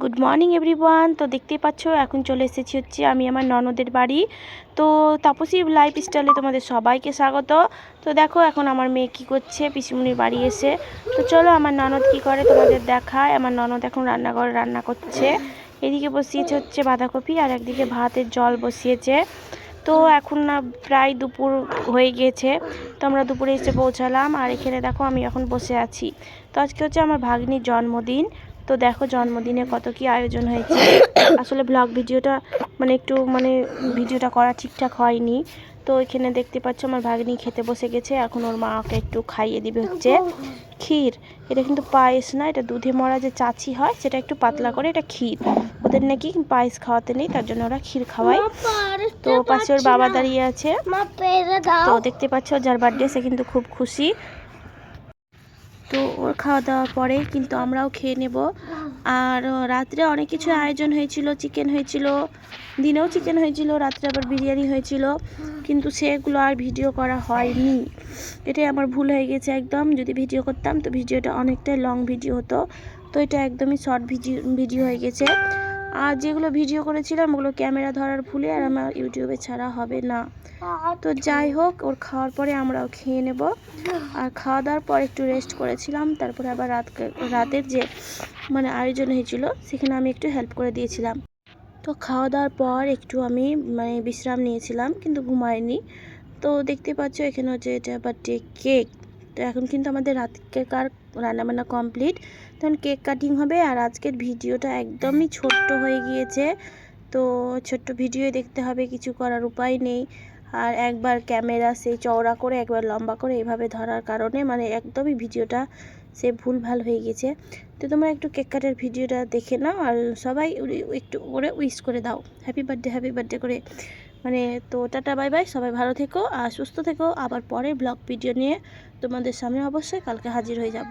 Good morning everyone. তো দেখতেই পাচ্ছ এখন চলে এসেছি হচ্ছে আমি আমার ননদের বাড়ি। তো তাপসী লাইফস্টাইলে তোমাদের সবাইকে স্বাগত। তো দেখো এখন আমার মেয়ে কী করছে পিসিমণির বাড়ি এসে। তো চলো আমার ননদ কী করে তোমাদের দেখায়। আমার ননদ এখন রান্নাঘরে রান্না করছে। এদিকে বসিয়েছে হচ্ছে বাঁধাকপি আর একদিকে ভাতের জল বসিয়েছে। তো এখন না প্রায় দুপুর হয়ে গিয়েছে। তো আমরা দুপুরে এসে পৌঁছালাম আর এখানে দেখো আমি এখন বসে আছি। তো আজকে হচ্ছে আমার ভাগ্নির জন্মদিন। তো দেখো জন্মদিনে কত কি আয়োজন হয়েছে। আসলে ব্লগ ভিডিওটা একটু ভিডিওটা করা ঠিকঠাক হয়নি। তো এখানে দেখতে পাচ্ছ আমার ভাগ্নি খেতে বসে গেছে। এখন ওর মাকে একটু খাইয়ে দিবে হচ্ছে ক্ষীর। এটা কিন্তু পায়েস না, এটা দুধে মরা যে চাচি হয় সেটা একটু পাতলা করে, এটা ক্ষীর। ওদের নাকি পায়েস খাওয়াতে নেই, তার জন্য ওরা ক্ষীর খাওয়ায়। তো পাশে ওর বাবা দাঁড়িয়ে আছে। তো দেখতে পাচ্ছ যার বার্থডে সে কিন্তু খুব খুশি। তো ওর খাওয়া দাওয়ার পরে কিন্তু আমরাও খেয়ে নেব। আর রাত্রে অনেক কিছু আয়োজন হয়েছিল, চিকেন হয়েছিল, দিনেও চিকেন হয়েছিল, রাত্রে আবার বিরিয়ানি হয়েছিল, কিন্তু সেগুলো আর ভিডিও করা হয়নি। এটাই আমার ভুল হয়ে গেছে একদম। যদি ভিডিও করতাম তো ভিডিওটা অনেকটাই লং ভিডিও হতো। তো এটা একদমই শর্ট ভিডিও হয়ে গেছে। আর যেগুলো ভিডিও করেছিলাম ওগুলো ক্যামেরা ধরার ভুলে আর আমার ইউটিউবে ছাড়া হবে না। তো যাই হোক, ওর খাওয়ার পরে আমরাও খেয়ে নেব। আর খাওয়া দাওয়ার পর একটু রেস্ট করেছিলাম, তারপরে আবার রাতের যে আয়োজন হয়েছিল সেখানে আমি একটু হেল্প করে দিয়েছিলাম। তো খাওয়া দাওয়ার পর একটু আমি বিশ্রাম নিয়েছিলাম, কিন্তু ঘুমাইনি। তো দেখতে পাচ্ছ এখানে হচ্ছে এটা বার্থডে কেক। তো এখন কিন্তু আমাদের রাতকেকার রান্নাবান্না কমপ্লিট। তখন কেক কাটিং হবে। আর আজকের ভিডিওটা একদমই ছোট্ট হয়ে গিয়েছে। তো ছোট্ট ভিডিও দেখতে হবে, কিছু করার উপায় নেই। আর একবার ক্যামেরা সেই চওড়া করে একবার লম্বা করে এভাবে ধরার কারণে একদমই ভিডিওটা সে ভুলভাল হয়ে গেছে। তো তোমরা একটু কেক কাটার ভিডিওটা দেখে নাও আর সবাই একটু করে উইশ করে দাও, হ্যাপি বার্থডে করে। তো টাটা বাই বাই, সবাই ভালো থেকো আর সুস্থ থেকো। আবার পরে ব্লগ ভিডিও নিয়ে তোমাদের সামনে অবশ্যই কালকে হাজির হয়ে যাব।